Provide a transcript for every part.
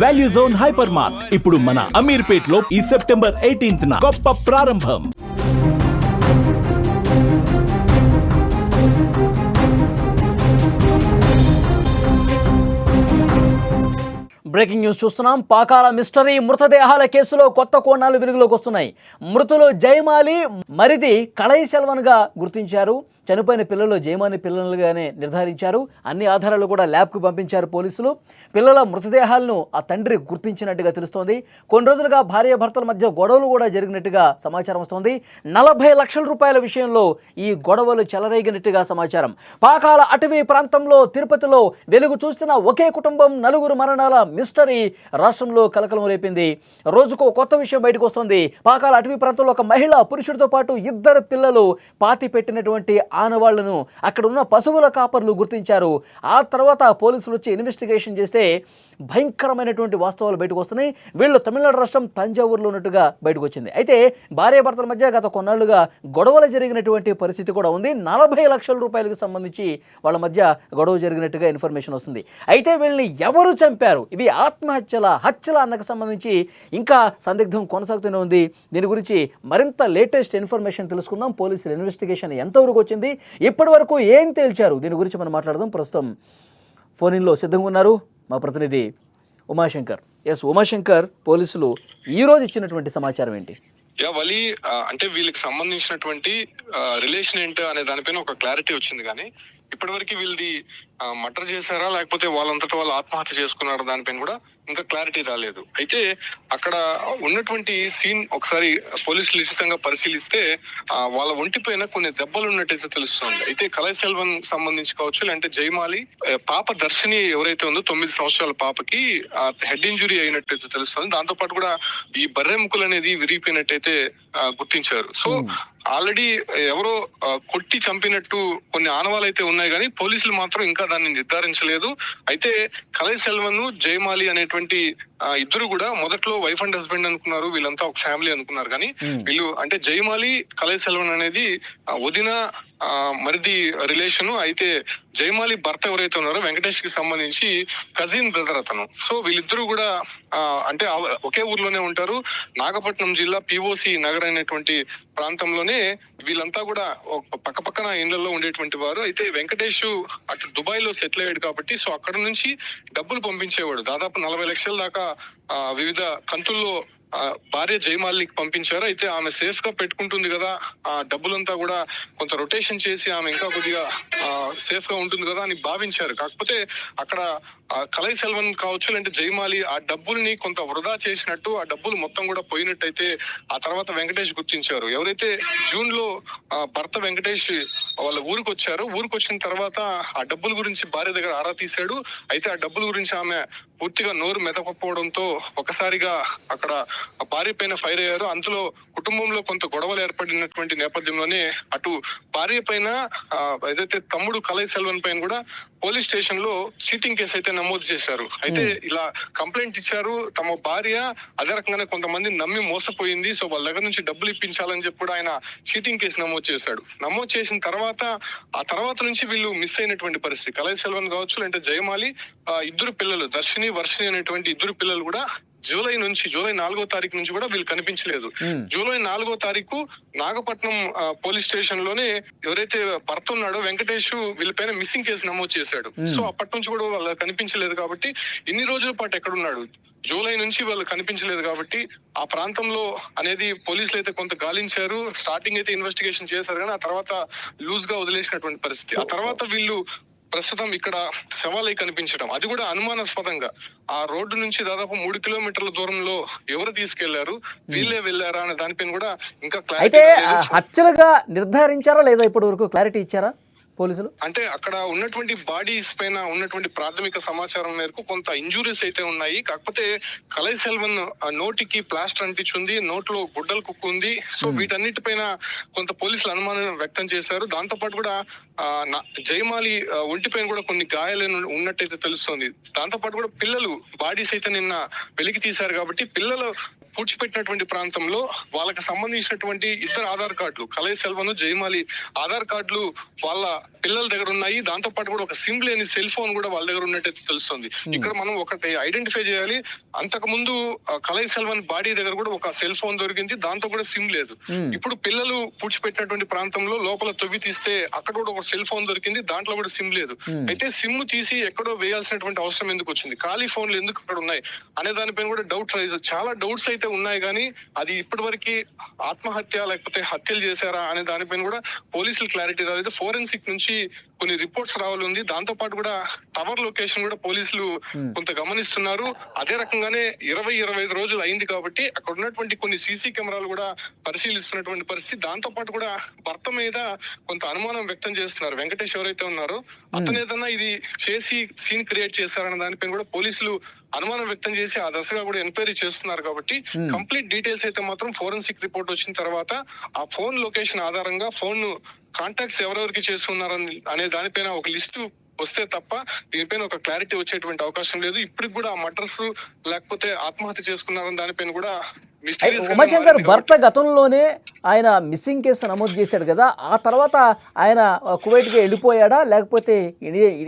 Value zone hyper mart ఇప్పుడు మన అమీర్పేట్ లో ఈ సెప్టెంబర్ 18న గొప్ప ప్రారంభం. బ్రేకింగ్ న్యూస్ చూస్తున్నాం. పాకాల మిస్టరీ మృతదేహాల కేసులో కొత్త కోణాలు వెలుగులోకి వస్తున్నాయి. మృతులు జయమాలి మరిది కళై సెల్వన్గా గుర్తించారు. చనిపోయిన పిల్లలు జయమాలి పిల్లలుగానే నిర్ధారించారు. అన్ని ఆధారాలు కూడా ల్యాబ్కు పంపించారు పోలీసులు. పిల్లల మృతదేహాలను ఆ తండ్రి గుర్తించినట్టుగా తెలుస్తోంది. కొన్ని రోజులుగా భార్యాభర్తల మధ్య గొడవలు కూడా జరిగినట్టుగా సమాచారం వస్తోంది. 40 లక్షల రూపాయల విషయంలో ఈ గొడవలు చెలరేగినట్టుగా సమాచారం. పాకాల అటవీ ప్రాంతంలో తిరుపతిలో వెలుగు చూస్తున్న ఒకే కుటుంబం 4 మరణాల మిస్టరీ రాష్ట్రంలో కలకలం రేపింది. రోజుకో కొత్త విషయం బయటకు వస్తోంది. పాకాల అటవీ ప్రాంతంలో ఒక మహిళ పురుషుడితో పాటు 2 పిల్లలు పాతి పెట్టినటువంటి ఆనవాళ్లను అక్కడ ఉన్న పశువుల కాపర్లు గుర్తించారు. ఆ తర్వాత పోలీసులు వచ్చి ఇన్వెస్టిగేషన్ చేస్తే భయంకరమైనటువంటి వాస్తవాలు బయటకు వస్తున్నాయి. వీళ్ళు తమిళనాడు రాష్ట్రం తంజావూరులో ఉన్నట్టుగా బయటకు వచ్చింది. అయితే భార్యాభర్తల మధ్య గత కొన్నాళ్లుగా గొడవలు జరిగినటువంటి పరిస్థితి కూడా ఉంది. 40 లక్షల రూపాయలకు సంబంధించి వాళ్ళ మధ్య గొడవ జరిగినట్టుగా ఇన్ఫర్మేషన్ వస్తుంది. అయితే వీళ్ళని ఎవరు చంపారు, ఇవి హత్యల అన్నకు సంబంధించి ఇంకా సందిగ్ధం కొనసాగుతూనే ఉంది. దీని గురించి మరింత లేటెస్ట్ ఇన్ఫర్మేషన్ తెలుసుకుందాం. పోలీసుల ఇన్వెస్టిగేషన్ ఎంతవరకు వచ్చింది, ఇప్పటి వరకు ఏం తేల్చారు, దీని గురించి మనం మాట్లాడదాం. ప్రస్తుతం ఫోన్ ఇన్లో సిద్ధంగా ఉన్నారు మా ప్రతినిధి ఉమాశంకర్. ఉమాశంకర్, పోలీసులు ఈ రోజు ఇచ్చినటువంటి సమాచారం ఏంటి? వలి అంటే వీళ్ళకి సంబంధించినటువంటి రిలేషన్ ఏంటి అనే దానిపైన ఒక క్లారిటీ వచ్చింది, కానీ ఇప్పటివరకు వీళ్ళది మర్డర్ చేశారా లేకపోతే వాళ్ళంతటా వాళ్ళు ఆత్మహత్య చేసుకున్నారా దానిపైన కూడా ఇంకా క్లారిటీ రాలేదు. అయితే అక్కడ ఉన్నటువంటి సీన్ ఒకసారి పోలీసులు నిశ్చితంగా పరిశీలిస్తే వాళ్ళ ఒంటిపైన కొన్ని దెబ్బలు ఉన్నట్టయితే తెలుస్తుంది. అయితే కళై సెల్వన్ సంబంధించి కావచ్చు, లేదంటే జయమాలి పాప దర్శిని ఎవరైతే ఉందో 9 సంవత్సరాల పాపకి హెడ్ ఇంజురీ అయినట్టయితే తెలుస్తుంది. దాంతో పాటు కూడా ఈ బర్రెముకలు అనేది విరిగిపోయినట్టయితే గుర్తించారు. సో ఆల్రెడీ ఎవరో కొట్టి చంపినట్టు కొన్ని ఆనవాలు అయితే ఉన్నాయి, కానీ పోలీసులు మాత్రం ఇంకా దాన్ని నిర్ధారించలేదు. అయితే కళై సెల్వన్, జయమాలి అనేటువంటి ఇద్దరు కూడా మొదట్లో వైఫ్ అండ్ హస్బెండ్ అనుకున్నారు, వీళ్ళంతా ఒక ఫ్యామిలీ అనుకున్నారు. కానీ వీళ్ళు అంటే జయమాలి, కళై సెల్వన్ అనేది వదిన మరిది రిలేషన్. అయితే జయమాలి భర్త ఎవరైతే ఉన్నారో వెంకటేష్ కి సంబంధించి కజిన్ బ్రదర్ అతను. సో వీళ్ళిద్దరూ కూడా అంటే ఒకే ఊర్లోనే ఉంటారు. నాగపట్నం జిల్లా పిఓసి నగర్ అనేటువంటి ప్రాంతంలోనే వీళ్ళంతా కూడా పక్క పక్కన ఇళ్లలో ఉండేటువంటి వారు. అయితే వెంకటేష్ అటు దుబాయ్ లో సెటిల్ అయ్యాడు కాబట్టి సో అక్కడ నుంచి డబ్బులు పంపించేవాడు. దాదాపు 40 లక్షల దాకా వివిధ కంతుల్లో భార్య జయమాలికి పంపించారు. అయితే ఆమె సేఫ్ గా పెట్టుకుంటుంది కదా, ఆ డబ్బులంతా కూడా కొంత రొటేషన్ చేసి ఆమె ఇంకా కొద్దిగా సేఫ్ గా ఉంటుంది కదా అని భావించారు. కాకపోతే అక్కడ కళై సెల్వన్ కావచ్చు, లేదంటే జయమాలి ఆ డబ్బుల్ని కొంత వృధా చేసినట్టు, ఆ డబ్బులు మొత్తం కూడా పోయినట్టయితే ఆ తర్వాత వెంకటేష్ గుర్తించారు. ఎవరైతే జూన్ లో భర్త వెంకటేష్ వాళ్ళ ఊరికి వచ్చారు, ఊరికి వచ్చిన తర్వాత ఆ డబ్బుల గురించి భార్య దగ్గర ఆరా తీశాడు. అయితే ఆ డబ్బుల గురించి ఆమె పూర్తిగా నోరు మెదకపోవడంతో ఒకసారిగా అక్కడ భార్య పైన ఫైర్ అయ్యారు. అందులో కుటుంబంలో కొంత గొడవలు ఏర్పడినటువంటి నేపథ్యంలోనే అటు భార్య పైన ఏదైతే తమ్ముడు కళై సెల్వన్ పైన కూడా పోలీస్ స్టేషన్ లో చీటింగ్ కేసు అయితే నమోదు చేశారు. అయితే ఇలా కంప్లైంట్ ఇచ్చారు. తమ భార్య అదే రకంగానే కొంతమంది నమ్మి మోసపోయింది, సో వాళ్ళ దగ్గర నుంచి డబ్బులు ఇప్పించాలని చెప్పి కూడా ఆయన చీటింగ్ కేసు నమోదు చేశాడు. నమోదు చేసిన ఆ తర్వాత నుంచి వీళ్ళు మిస్ అయినటువంటి పరిస్థితి. కళై సెల్వన్ కావచ్చు, లేదంటే జయమాలి 2 పిల్లలు దర్శిని, వర్షిని అనేటువంటి 2 పిల్లలు కూడా జూలై 4వ తారీఖు నుంచి కూడా వీళ్ళు కనిపించలేదు. జూలై 4వ తారీఖు నాగపట్నం పోలీస్ స్టేషన్ లోనే ఎవరైతే భర్త ఉన్నాడో వెంకటేష్ వీళ్ళపైన మిస్సింగ్ కేసు నమోదు చేశాడు. సో అప్పటి నుంచి కూడా వాళ్ళు కనిపించలేదు. కాబట్టి ఇన్ని రోజుల పాటు ఎక్కడున్నాడు, జూలై నుంచి వాళ్ళు కనిపించలేదు. కాబట్టి ఆ ప్రాంతంలో అనేది పోలీసులు అయితే కొంత గాలించారు. స్టార్టింగ్ అయితే ఇన్వెస్టిగేషన్ చేశారు, కానీ ఆ తర్వాత లూజ్ గా వదిలేసినటువంటి పరిస్థితి. ఆ తర్వాత వీళ్ళు ప్రస్తుతం ఇక్కడ శవాలై కనిపించడం, అది కూడా అనుమానాస్పదంగా ఆ రోడ్డు నుంచి దాదాపు 3 కిలోమీటర్ల దూరంలో ఎవరు తీసుకెళ్లారు, వీళ్ళే వెళ్ళారా అనే దానిపైన కూడా ఇంకా క్లారిటీ. హత్యలుగా నిర్ధారించారా లేదా ఇప్పటి వరకు క్లారిటీ ఇచ్చారా పోలీసులు? అంటే అక్కడ ఉన్నటువంటి బాడీస్ పైన ఉన్నటువంటి ప్రాథమిక సమాచారం మేరకు కొంత ఇంజురీస్ అయితే ఉన్నాయి. కాకపోతే కళై సెల్వన్ నోటికి ప్లాస్టర్ అంటించుంది, నోట్లో గుడ్డలు కుక్కు ఉంది. సో వీటన్నిటిపైన కొంత పోలీసులు అనుమానం వ్యక్తం చేశారు. దాంతో పాటు కూడా జయమాలి ఒంటిపైన కూడా కొన్ని గాయాలు ఉన్నట్టయితే తెలుస్తుంది. దాంతో పాటు కూడా పిల్లలు బాడీస్ అయితే నిన్న వెలికి తీశారు. కాబట్టి పిల్లలు పూడ్చిపెట్టినటువంటి ప్రాంతంలో వాళ్ళకి సంబంధించినటువంటి ఇద్దరు ఆధార్ కార్డులు, కలై సెల్వన్, జయమాలి ఆధార్ కార్డులు వాళ్ళ పిల్లల దగ్గర ఉన్నాయి. దాంతో పాటు కూడా ఒక సిమ్ లేని సెల్ ఫోన్ కూడా వాళ్ళ దగ్గర ఉన్నట్టు తెలుస్తుంది. ఇక్కడ మనం ఒకటి ఐడెంటిఫై చేయాలి. అంతకు ముందు కలై సెల్వన్ బాడీ దగ్గర కూడా ఒక సెల్ ఫోన్ దొరికింది, దాంతో కూడా సిమ్ లేదు. ఇప్పుడు పిల్లలు పూడ్చిపెట్టినటువంటి ప్రాంతంలో లోపల తవ్వి తీస్తే అక్కడ కూడా ఒక సెల్ ఫోన్ దొరికింది, దాంట్లో కూడా సిమ్ లేదు. అయితే సిమ్ తీసి ఎక్కడో వేయాల్సినటువంటి అవసరం ఎందుకు వచ్చింది, ఖాళీ ఫోన్లు ఎందుకు అక్కడ ఉన్నాయి అనే దానిపైన కూడా డౌట్ రైజ్, చాలా డౌట్స్ అయితే ఉన్నాయి. కానీ అది ఇప్పటి వరకు ఆత్మహత్య లేకపోతే హత్యలు చేశారా అనే దానిపైన కూడా పోలీసులు క్లారిటీ రాలేదు. ఫోరెన్సిక్ నుంచి కొన్ని రిపోర్ట్స్ రావాలి ఉంది. దాంతో పాటు కూడా టవర్ లొకేషన్ కూడా పోలీసులు కొంత గమనిస్తున్నారు. అదే రకంగానే 20-25 రోజులు అయింది కాబట్టి అక్కడ ఉన్నటువంటి కొన్ని సీసీ కెమెరాలు కూడా పరిశీలిస్తున్నటువంటి పరిస్థితి. దాంతో పాటు కూడా భర్త మీద కొంత అనుమానం వ్యక్తం చేస్తున్నారు. వెంకటేష్ ఎవరైతే ఉన్నారో అతను ఏదన్నా ఇది చేసి సీన్ క్రియేట్ చేశారన్న దానిపైన కూడా పోలీసులు అనుమానం వ్యక్తం చేసి ఆ దశగా కూడా ఎంక్వైరీ చేస్తున్నారు. కాబట్టి కంప్లీట్ డీటెయిల్స్ అయితే మాత్రం ఫోరెన్సిక్ రిపోర్ట్ వచ్చిన తర్వాత ఆ ఫోన్ లొకేషన్ ఆధారంగా ఫోన్ కాంటాక్ట్స్ ఎవరెవరికి చేస్తున్నారని అనే దానిపైన ఒక లిస్టు వస్తే తప్ప దీనిపైన ఒక క్లారిటీ వచ్చేటువంటి అవకాశం లేదు. ఇప్పటికి కూడా ఆ మర్డర్స్ లేకపోతే ఆత్మహత్య చేసుకున్నారని దానిపైన కూడా ఉమాశంకర్ భర్త గతంలోనే ఆయన మిస్సింగ్ కేసు నమోదు చేశాడు కదా, ఆ తర్వాత ఆయన కువైట్కి వెళ్ళిపోయాడా లేకపోతే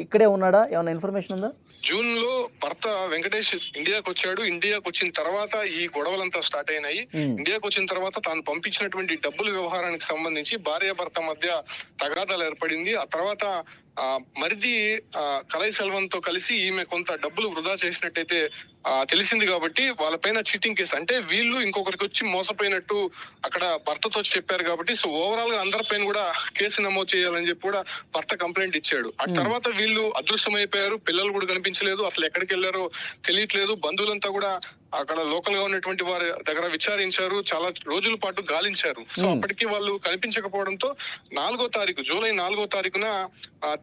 ఇక్కడే ఉన్నాడా, ఏమైనా ఇన్ఫర్మేషన్ ఉందా? జూన్ లో భర్త వెంకటేష్ ఇండియాకి వచ్చాడు. ఇండియాకి వచ్చిన తర్వాత ఈ గొడవలంతా స్టార్ట్ అయినాయి. ఇండియాకి వచ్చిన తర్వాత తాను పంపించినటువంటి డబ్బుల వ్యవహారానికి సంబంధించి భార్య భర్త మధ్య తగాదాలు ఏర్పడింది. ఆ తర్వాత మరిది కలై సెల్వన్ తో కలిసి ఈమె కొంత డబ్బులు వృధా చేసినట్టయితే తెలిసింది. కాబట్టి వాళ్ళపైన చీటింగ్ కేసు, అంటే వీళ్ళు ఇంకొకరికి వచ్చి మోసపోయినట్టు అక్కడ భర్తతో చెప్పారు. కాబట్టి సో ఓవరాల్ గా అందరిపైన కూడా కేసు నమోదు చేయాలని చెప్పి కూడా భర్త కంప్లైంట్ ఇచ్చాడు. ఆ తర్వాత వీళ్ళు అదృశ్యమైపోయారు. పిల్లలు కూడా కనిపించలేదు, అసలు ఎక్కడికి వెళ్లారో తెలియట్లేదు. బంధువులంతా కూడా అక్కడ లోకల్ గా ఉన్నటువంటి వారి దగ్గర విచారించారు, చాలా రోజుల పాటు గాలించారు. సో అప్పటికి వాళ్ళు కనిపించకపోవడంతో జూలై 4వ తారీఖున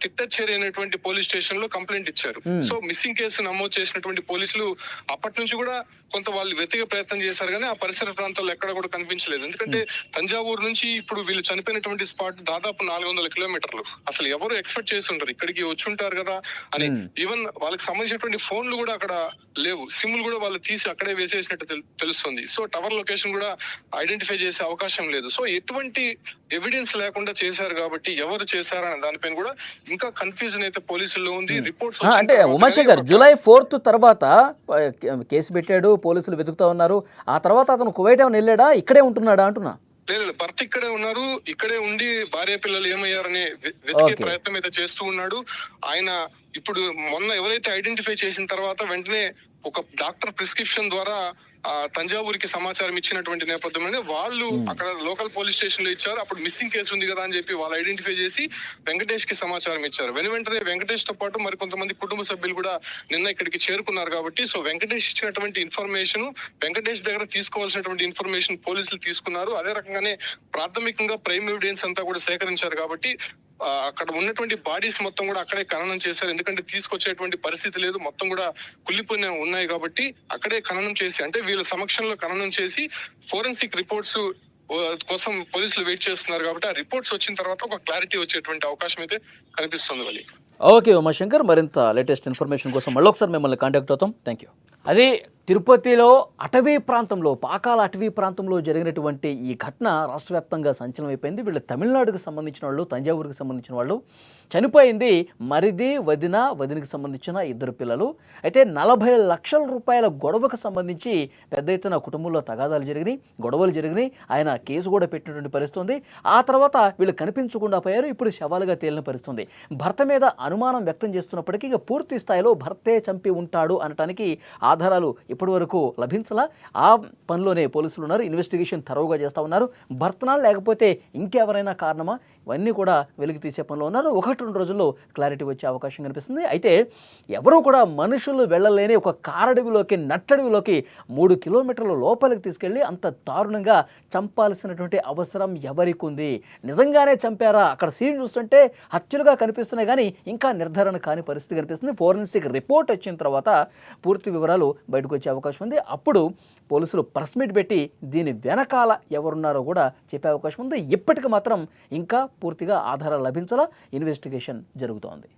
తిట్టచ్చేరి అనేటువంటి పోలీస్ స్టేషన్ లో కంప్లైంట్ ఇచ్చారు. సో మిస్సింగ్ కేసు నమోదు చేసినటువంటి పోలీసులు అప్పటి నుంచి కూడా కొంత వాళ్ళు వెతికే ప్రయత్నం చేశారు, కానీ ఆ పరిసర ప్రాంతాల్లో ఎక్కడ కూడా కనిపించలేదు. ఎందుకంటే తంజావూరు నుంచి ఇప్పుడు వీళ్ళు చనిపోయినటువంటి స్పాట్ దాదాపు 400 కిలోమీటర్లు. అసలు ఎవరు ఎక్స్పెక్ట్ చేసి ఉంటారు ఇక్కడికి వచ్చి ఉంటారు కదా అని. ఈవెన్ వాళ్ళకి సంబంధించినటువంటి ఫోన్లు కూడా అక్కడ లేవు, సిమ్లు కూడా వాళ్ళు తీసి అక్కడే వేసేసినట్టు తెలుస్తుంది. సో టవర్ లొకేషన్ కూడా ఐడెంటిఫై చేసే అవకాశం లేదు. సో ఎటువంటి ఎవిడెన్స్ లేకుండా చేశారు కాబట్టి ఎవరు చేశారనే దానిపైన కూడా ఇంకా కన్ఫ్యూజన్ అయితే పోలీసుల్లో ఉంది. రిపోర్ట్స్ అంటే ఉమాశంకర్ జూలై 4th తర్వాత కేసు పెట్టాడు, పోలీసులు వెతుకుతా ఉన్నారు. ఆ తర్వాత అతను కువైట్ ఏమైనా వెళ్ళాడా, ఇక్కడే ఉంటున్నాడా అంటున్నా? లేదు, భర్త ఇక్కడే ఉన్నారు. ఇక్కడే ఉండి భార్య పిల్లలు ఏమయ్యారని వెతికే ప్రయత్నం అయితే చేస్తూ ఉన్నాడు. ఆయన ఇప్పుడు మొన్న ఎవరైతే ఐడెంటిఫై చేసిన తర్వాత వెంటనే ఒక డాక్టర్ ప్రిస్క్రిప్షన్ ద్వారా తంజావూరుకి సమాచారం ఇచ్చినటువంటి నేపథ్యంలోనే వాళ్ళు అక్కడ లోకల్ పోలీస్ స్టేషన్ లో ఇచ్చారు. అప్పుడు మిస్సింగ్ కేసు ఉంది కదా అని చెప్పి వాళ్ళు ఐడెంటిఫై చేసి వెంకటేష్ కి సమాచారం ఇచ్చారు. వెంటనే వెంకటేష్ తో పాటు మరి కొంతమంది కుటుంబ సభ్యులు కూడా నిన్న ఇక్కడికి చేరుకున్నారు. కాబట్టి సో వెంకటేష్ ఇచ్చినటువంటి ఇన్ఫర్మేషన్, వెంకటేష్ దగ్గర తీసుకోవాల్సినటువంటి ఇన్ఫర్మేషన్ పోలీసులు తీసుకున్నారు. అదే రకంగానే ప్రాథమికంగా ప్రైమ్ ఎవిడెన్స్ అంతా కూడా సేకరించారు. కాబట్టి అక్కడ ఉన్నటువంటి బాడీస్ మొత్తం కూడా అక్కడే ఖననం చేశారు. ఎందుకంటే తీసుకొచ్చేటువంటి పరిస్థితి లేదు, మొత్తం కూడా కుళ్ళిపోయిన ఉన్నాయి. కాబట్టి అక్కడే ఖననం చేసి, అంటే వీళ్ళ సమక్షంలో ఖననం చేసి ఫోరెన్సిక్ రిపోర్ట్స్ కోసం పోలీసులు వెయిట్ చేస్తున్నారు. కాబట్టి ఆ రిపోర్ట్స్ వచ్చిన తర్వాత ఒక క్లారిటీ వచ్చేటువంటి అవకాశం అయితే కనిపిస్తుంది. వాళ్ళకి ఓకే ఉమాశంకర్, మరింత లేటెస్ట్ ఇన్ఫర్మేషన్ కోసం మళ్ళీ ఒకసారి మిమ్మల్ని కాంటాక్ట్ అవుతాం. Thank you. అది తిరుపతిలో అటవీ ప్రాంతంలో, పాకాల అటవీ ప్రాంతంలో జరిగినటువంటి ఈ ఘటన రాష్ట్ర వ్యాప్తంగా సంచలనం అయిపోయింది. వీళ్ళు తమిళనాడుకు సంబంధించిన వాళ్ళు, తంజావూరుకి సంబంధించిన వాళ్ళు. చనిపోయింది మరిది, వదినకి సంబంధించిన 2 పిల్లలు. అయితే 40 లక్షల రూపాయల గొడవకు సంబంధించి పెద్ద ఎత్తున కుటుంబంలో తగాదాలు జరిగినాయి, గొడవలు జరిగినాయి. ఆయన కేసు కూడా పెట్టినటువంటి పరిస్థితి ఉంది. ఆ తర్వాత వీళ్ళు కనిపించకుండా పోయారు, ఇప్పుడు శవాలుగా తేలిన పరిస్థితి. భర్త మీద అనుమానం వ్యక్తం చేస్తున్నప్పటికీ ఇక పూర్తి స్థాయిలో భర్తే చంపి ఉంటాడు అనటానికి ఆధారాలు ఇప్పటి వరకు లభించలా. ఆ పనిలోనే పోలీసులు ఉన్నారు, ఇన్వెస్టిగేషన్ థరోగా చేస్తూ ఉన్నారు. భర్తనా లేకపోతే ఇంకెవరైనా కారణమా, ఇవన్నీ కూడా వెలికి తీసే పనిలో ఉన్నారు. 1-2 రోజుల్లో క్లారిటీ వచ్చే అవకాశం కనిపిస్తుంది. అయితే ఎవరూ కూడా మనుషులు వెళ్ళలేని ఒక కారడవిలోకి, నట్టడవిలోకి 3 కిలోమీటర్ల లోపలికి తీసుకెళ్ళి అంత దారుణంగా చంపాల్సినటువంటి అవసరం ఎవరికి ఉంది? నిజంగానే చంపారా? అక్కడ సీన్ చూస్తుంటే హత్యలుగా కనిపిస్తున్నాయి, కానీ ఇంకా నిర్ధారణ కాని పరిస్థితి కనిపిస్తుంది. ఫోరెన్సిక్ రిపోర్ట్ వచ్చిన తర్వాత పూర్తి వివరాలు బయటకు వచ్చే అవకాశం ఉంది. అప్పుడు పోలీసులు ప్రెస్ మీట్ పెట్టి దీని వెనకాల ఎవరున్నారో కూడా చెప్పే అవకాశం ఉంది. ఇప్పటికి మాత్రం ఇంకా పూర్తిగా ఆధారాలు లభించాలా, ఇన్వెస్టిగేషన్ జరుగుతోంది.